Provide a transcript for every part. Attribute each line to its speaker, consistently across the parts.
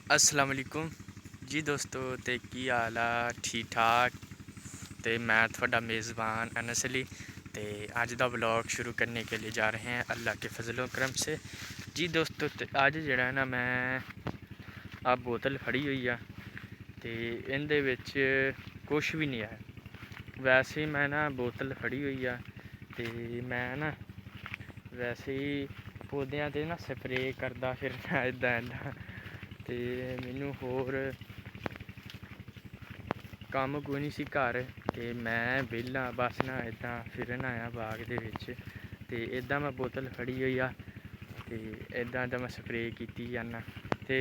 Speaker 1: अस्सलाम वालेकुम जी दोस्तों, ते की हाल आ? ठीक ठाक। ते मैं थोड़ा मेज़बान अनस अली ते अज दा ब्लॉग शुरू करने के लिए जा रहे हैं अल्लाह के फजलो करम से। जी दोस्तों, ते अज जेह्ड़ा है ना मैं आ बोतल फड़ी हुई आ ते इंदे विच कुछ भी नहीं है। वैसे ही मैं ना बोतल फड़ी हुई आ ते मैं ना वैसे ही पौधों ते ना स्प्रे करदा फिरना इदां इदां ते मैनू होर काम कोई नहीं सी घर ते मैं बेह्ला बस ना इदां फिरन आया बाग दे विच ते इदां मैं बोतल फड़ी हुई आ ते इदां इदां मैं स्प्रे कीती जाना ते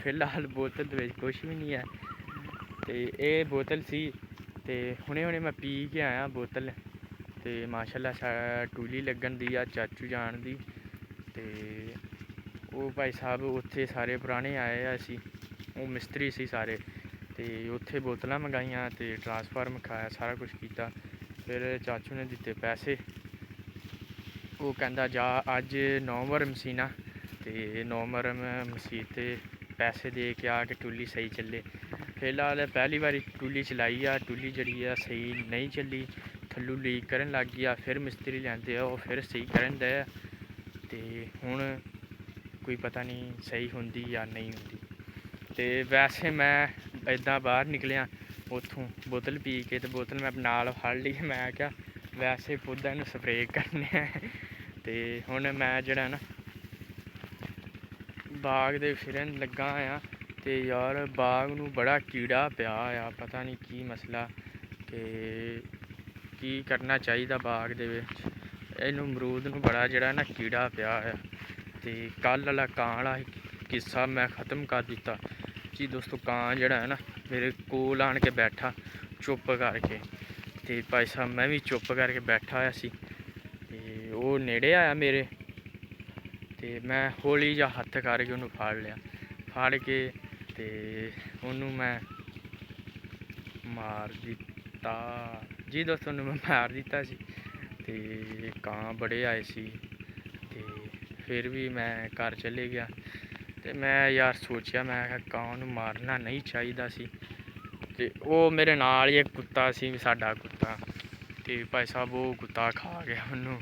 Speaker 1: फिलहाल बोतल दे विच कुछ भी नहीं है। ते एह् बोतल सी ते हुणे हुणे मैं पी के आया बोतल ते माशाअल्लाह टूली लग्गन दी आ चाचू जान दी। ते ओह् भाई साहब उत्थे सारे पुराने आए असी ओह् मिस्त्री सी सारे ते उत्थे बोतलां मंगाइयां ते ट्रांसफार्म मखाया सारा कुछ कीता। फिर चाचू ने दित्ते पैसे। ओह् कहंदा जा अज 9 मुहर्रम सी ना ते 9 मुहर्रम मसीत ते पैसे दे के आ के टुल्ली सही चले। फिलहाल पहली बारी टुल्ली चलाई आ, टुल्ली जेह्ड़ी ऐ सही नहीं चली, थल्लू लीक करन लग गया। फिर मिस्त्री लैंदे ओह् फिर सही करन दे ते हुण कोई पता नहीं सही होंदी या नहीं होंदी। ते वैसे मैं इदां बाहर निकलिया उत्थों बोतल पी के ते बोतल मैं नाल फड़ ली। मैं क्या वैसे पौधे नूं स्प्रे करने ते हुण मैं जेह्ड़ा ना बाग दे फिरन लग्गा आं ते यार बाग नूं बड़ा कीड़ा पिया होया, पता नहीं की मसला ते की करना चाहिदा बाग दे विच। इनू अमरूद नूं बड़ा जेह्ड़ा ना कीड़ा पिया होया ते कल आह्ला कां आह्ला किस्सा मैं ख़त्म कर दित्ता। जी दोस्तों, कां जेह्ड़ा है ना मेरे कोल आन के बैठा चुप करके ते भाई साहब मैं भी चुप करके बैठा होया सी ते ओह् नेड़े आया मेरे ते मैं हौली जा हत्थ करके उन्नू फड़ लिया। फड़ के ते उन्नू मैं मार दित्ता। जी दोस्तों, उन्नू मैं मार दित्ता सी ते कां बड़े आए सी ते फिर भी मैं घर चले गया। ते मैं यार सोचेआ मैं कां नूं मारना नहीं चाहिदा सी ते ओह् मेरे नाल ही इक कुत्ता सी साडा कुत्ता ते भाई साहब ओह् कुत्ता खा गया उन्नू।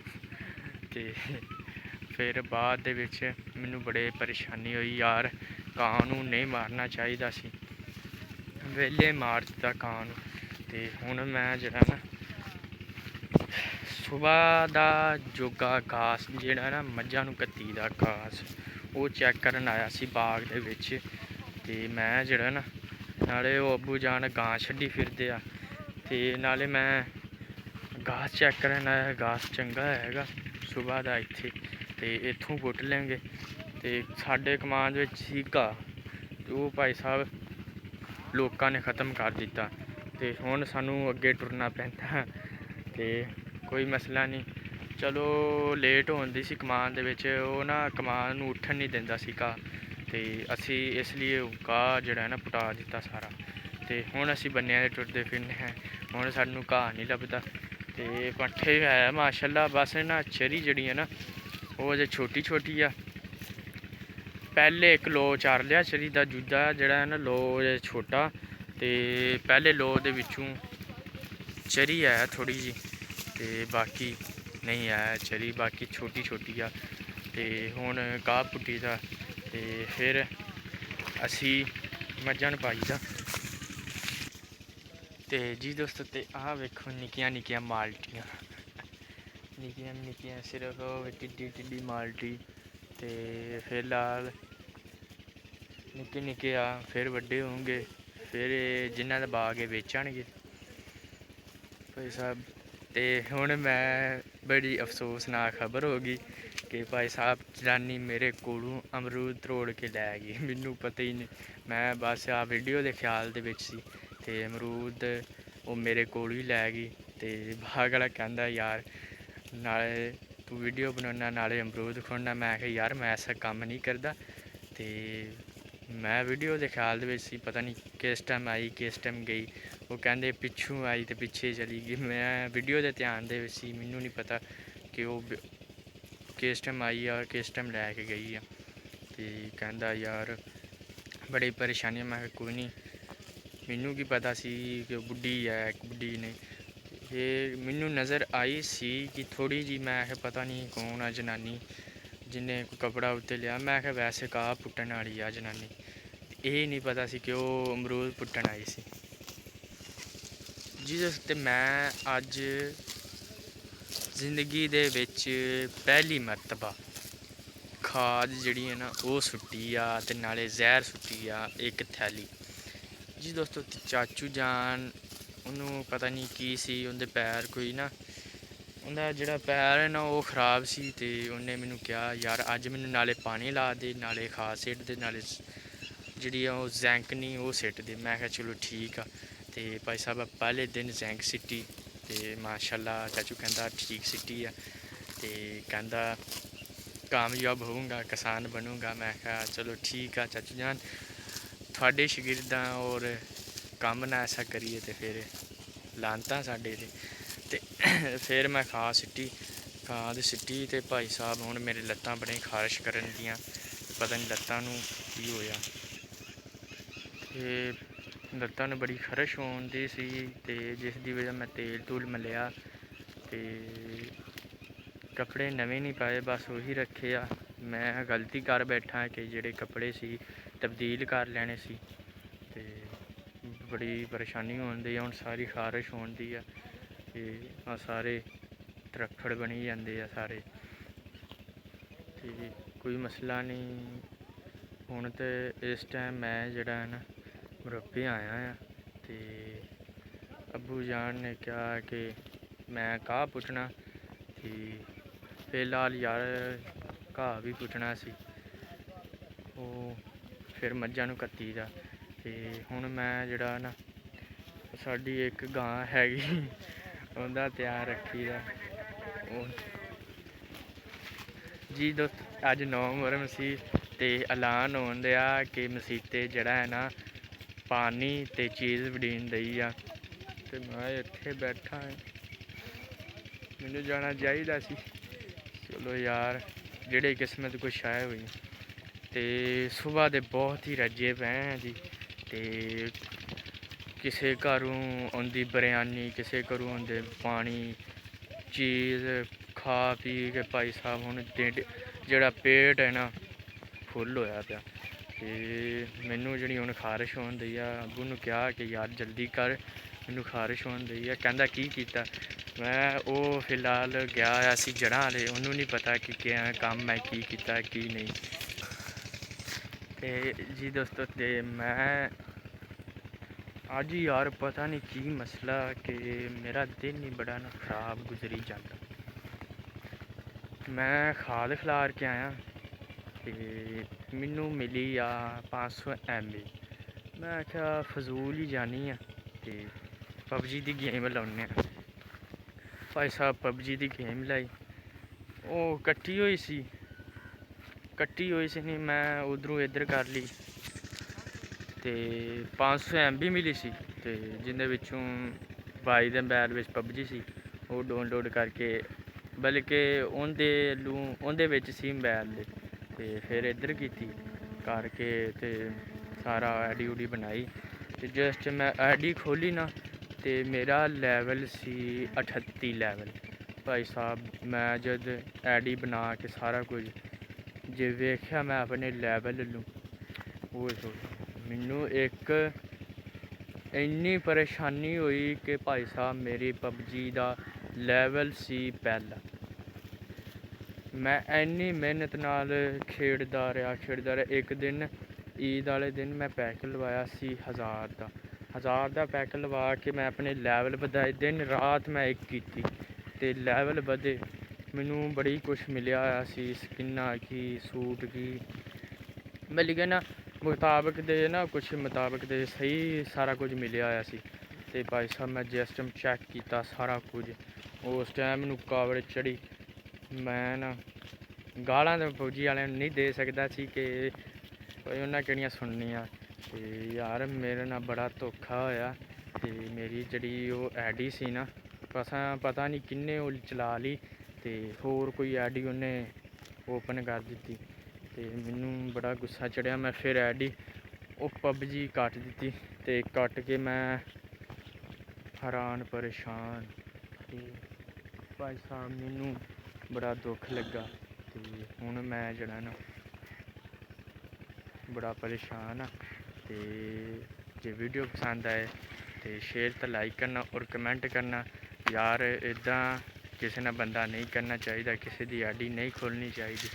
Speaker 1: ते फिर बाद दे विच मैनू बड़े परेशानी होई यार, कां नूं नहीं मारना चाहिदा सी, वेल्ले मार दित्ता कां नूं। ते हुण मैं जेह्ड़ा ना सुबह दा जोगा घास जेह्ड़ा ना मज्झां नूं कत्ती दा घास ओह् चैक करन आया सी बाग दे विच। ते मैं जेह्ड़ा ना नाले ओह् अब्बू जान गां छड्डी फिरदे आ ते नाले मैं घास चैक करन आया। घास चंगा हैगा सुबह दा इत्थे ते इत्थों पुट्ट लैंगे ते साड्डे कमान विच सी घाऽ ते ओह् भाई साहब लोकां ने ख़त्म कर दित्ता ते हुण सानूं अग्गें टुरना पैंदा ते कोई मसला नहीं। चलो लेट होन दी सी कमान दे विच, ओह् ना कमान नूं उट्ठन नहीं दिंदा सी घाऽ ते असी इसलिए घाऽ जेह्ड़ा है ना पुटा दित्ता सारा ते हुण असी बन्नेआं ते टुरदे फिरने हैं। हुण सानूं घाऽ नहीं लभदा ते पट्ठे है माशाअल्लाह, बस ना चरी जेह्ड़ी है ना ओह् अजें छोटी छोटी आ। पैह्ले इक लो चार लिया चरी दा, दूजा जेह्ड़ा है ना लो अजें छोटा ते पैह्ले लो दे बिच्चों चरी है थोड़ी जी ते बाकी नहीं है चरी, बाकी छोटी छोटी आ। ते हुण घाऽ पुट्टी दा ते फिर असी मज्झां नूं पाई दा। ते जी दोस्तों, ते आह वेखो निक्कियां निक्कियां माल्टियां निक्कियां निक्कियां सिर्फ टिड्डी टिड्डी माल्टी ते फिलहाल निक्के निक्के आ, फिर बड्डे होंगे, फिर जिन्ना दा बाग है बेचणगे भाई साहब। ते हुण मैं बड़ी अफसोसनाक खबर होगी कि भाई साहब जनानी मेरे कोलों अमरूद त्रोड़ के लै गई। मैनू पता ही नहीं, मैं बस आ वीडियो दे ख्याल दे विच सी ते अमरूद ओह् मेरे कोल ही लै गई। ते बाग आह्ला कहंदा यार नाले तू वीडियो बनाना नाले अमरूद खोड़ना। मैं आखेआ यार मैं ऐसा कम्म नहीं करदा ते मैं वीडियो दे ख्याल दे विच सी, पता नहीं किस टाइम आई किस टाइम गई। ओह् कहंदे पिच्छूं आई ते पिच्छे चली गेई। मैं वीडियो दे ध्यान दे विच सी, मैनू नहीं पता कि ओह् किस टाइम आई आ किस टाइम लै के गेई आ। ते कहंदा यार बड़ी परेशानी। मैं कोई नहीं, मैनू की पता सी कि बुढ़ी है बुढ़ी नहीं। ये मैनू नज़र आई सी कि थोड़ी जी, मैं पता नहीं कौन आ जनानी जिन्हें कोई कपड़ा उत्ते लिया। मैं वैसे घाह पुट्टन वाली आ जनानी, ये नहीं पता सी कि वो अमरूद पुट्टन आई सी। जिस ते मैं अज जिंदगी दे विच पहली मरतबा खाद जिहड़ी है ना वो सुट्टी आ ते नाले जहर सुट्टी आ एक थैली। जी दोस्तों, चाचू जान उन्होंने पता नहीं की सी, उनके पैर कोई ना उनका जोड़ा पैर है ना वो खराब सी। ते उन्हें मैनू कहा यार अज मैनू नाले पानी ला दे, नाले खाद सिट दे, नाले जी जैंक नहीं वो सिट दे। मैं क्या चलो ठीक आ। ते भाई साहब पहले दिन जैंक सिटी ते माशाल्लाह चाचू कहता ठीक सिटी आ। ते कहता कामयाब होऊंगा, किसान बनूंगा। मैं क्या चलो ठीक आ चाचू जान, थोड़े शगिर्दां और कम ना ऐसा करिए तो फिर लानतां साडे ते फिर मैं खाद सिट्टी ते भाई साहब हुण मेरे लत्तां बड़े खारश करन दियां, पता नहीं लत्तां नूं की होया। ते लत्तां नूं बड़ी खरश होन दी सी ते जिसदी वजह मैं तेल तूल मलेआ ते कपड़े नਵੇਂ नहीं पाए, बस वही रखे आ। मैं गलती कर बैठा कि जेह्ड़े कपड़े सी तब्दील कर लैने सी ते बड़ी परेशानी होन दी। हुण सारी खारश होन दी है ते सारे तरक्खड़ बनी जांदे आ सारे, ते कोई मसला नहीं। हुण ते इस टाइम मैं जेह्ड़ा है ना मुरब्बे आया आ ते अब्बू जान ने कहा कि मैं घाह पुट्टना ते फिलहाल यार घाह भी पुट्टना सी, फिर मज्झां नूं कत्ती दा। ते हुण मैं जेह्ड़ा ना साडी एक गां हैगी उं'दा ध्यान रक्खी दा। जी दोस्त अज 9 मुहर्रम सी ते ऐलान होन दिया कि मसीते जेह्ड़ा है ना पानी ते चीज़ वडीन देई आ। ते मैं इत्थे बैठा मैनू जाना चाहिदा सी, चलो यार जेह्ड़ी किस्मत को शाय हुई। ते सुबह दे बहुत ही रज्जे पे हैं जी। ते किसे घरों आंदी बिरयानी, किसे घरों आंदे पानी चीज़ खा पी के भाई साहब हुण जेह्ड़ा पेट है ना फुल होया पिया। ते मैनू जेह्ड़ी हुण खारश होन दी आ, अब्बू नूं कहा कि यार जल्दी कर मैनू खारश होन दी आ। कहंदा की कीता, मैं वो फिलहाल गया होया सी जड़ां वाले, उन्होंने नहीं पता कि क्या कम्म मैं की कीता की नहीं। ते जी दोस्तों ते मैं अज यार पता नहीं की मसला कि मेरा दिन ही बड़ा ना खराब गुजरी जाता। मैं खाद खलार के आया ते मैनू मिली आ 500 MB। मैं आखेआ फजूल ही जानी आ ते पबजी दी गेम लाउने आं। भाई साहब पबजी दी गेम लाई, ओह् कट्टी होई सी नहीं, मैं उद्धरों इद्धर कर ली ते 500 MB मिली सी ते जिंदे विचों 22 दे मोबाइल विच पबजी सी ओह् डाउनलोड करके, बल्कि उं'दे विच सी मोबाइल दे ते फिर इद्धर कीती करके ते सारा आईडी उडी बनाई ते जस्ट मैं आईडी खोली ना ते मेरा लैवल सी 38 लैवल। भाई साहब मैं जद आईडी बना के सारा कुछ जे वेख्या मैं अपने लैवल नूं, ओए मैनू एक इन्नी परेशानी हुई कि भाई साहब मेरी पबजी दा लैवल सी पैह्ला। मैं इन्नी मेहनत नाल खेड़दा रेहा। एक दिन ईद वाले दिन मैं पैक लवाया सी 1000 दा पैक लवा के मैं अपने लैवल बधाए। दिन रात मैं इक कीती ते लैवल बधे। मैनू बड़ी कुछ मिलेआ होया सी, स्किन्नां की सूट की, बल्कि ना मुताबक दे ना कुछ मुताबक दे सही सारा कुछ मिलेआ होया सी। ते भाई साहब मैं जिस टाइम चैक कीता सारा कुछ, उस टाइम मैनू कावड़ चढ़ी। मैं ना गालां ते फौजी आह्लें नूं नहीं दे सकदा सी कि भाई उन्नै केह्ड़ियां सुननियां। ते यार मेरे नाल बड़ा धोखा होया ते मेरी जेह्ड़ी ओह् आईडी सी ना पता नहीं किन्ने ओह् चला ली ते होर कोई आईडी उन्नै ओपन कर दित्ती ते मैनू बड़ा गुस्सा चढ़ेआ। मैं फिर आईडी ਉਹ ਪਬਜੀ ਕੱਟ ਦਿੱਤੀ ਤੇ ਕੱਟ ਕੇ ਮੈਂ ਹੈਰਾਨ ਪਰੇਸ਼ਾਨ ਤੇ ਭਾਈ ਸਾਹਿਬ ਮੈਨੂੰ ਬੜਾ ਦੁੱਖ ਲੱਗਾ ਤੇ ਹੁਣ ਮੈਂ ਜਿਹੜਾ ਨਾ ਬੜਾ ਪਰੇਸ਼ਾਨ ਆ। ਤੇ ਜੇ ਵੀਡੀਓ ਪਸੰਦ ਆਏ ਤੇ ਸ਼ੇਅਰ ਤੇ ਲਾਈਕ ਕਰਨਾ ਔਰ ਕਮੈਂਟ ਕਰਨਾ। ਯਾਰ ਇੱਦਾਂ ਕਿਸੇ ਨਾਲ ਬੰਦਾ ਨਹੀਂ ਕਰਨਾ ਚਾਹੀਦਾ, ਕਿਸੇ ਦੀ ਆਈਡੀ ਨਹੀਂ ਖੋਲ੍ਹਣੀ ਚਾਹੀਦੀ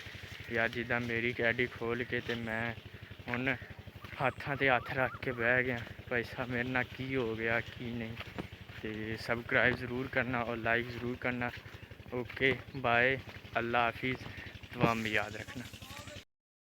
Speaker 1: ਯਾਰ। ਜਿੱਦਾਂ ਮੇਰੀ ਆਈਡੀ ਖੋਲ੍ਹ ਕੇ ਤੇ ਮੈਂ ਹੁਣ ਹੱਥਾਂ 'ਤੇ ਹੱਥ ਰੱਖ ਕੇ ਬਹਿ ਗਿਆ ਭਾਈ ਸਾਹਿਬ ਮੇਰੇ ਨਾਲ ਕੀ ਹੋ ਗਿਆ ਕੀ ਨਹੀਂ। ਤੇ ਸਬਸਕ੍ਰਾइब ज़रूर करना और लाइक ज़रूर करना। ओके बाय, अल्लाह हाफिज़, दुआ में याद रखना।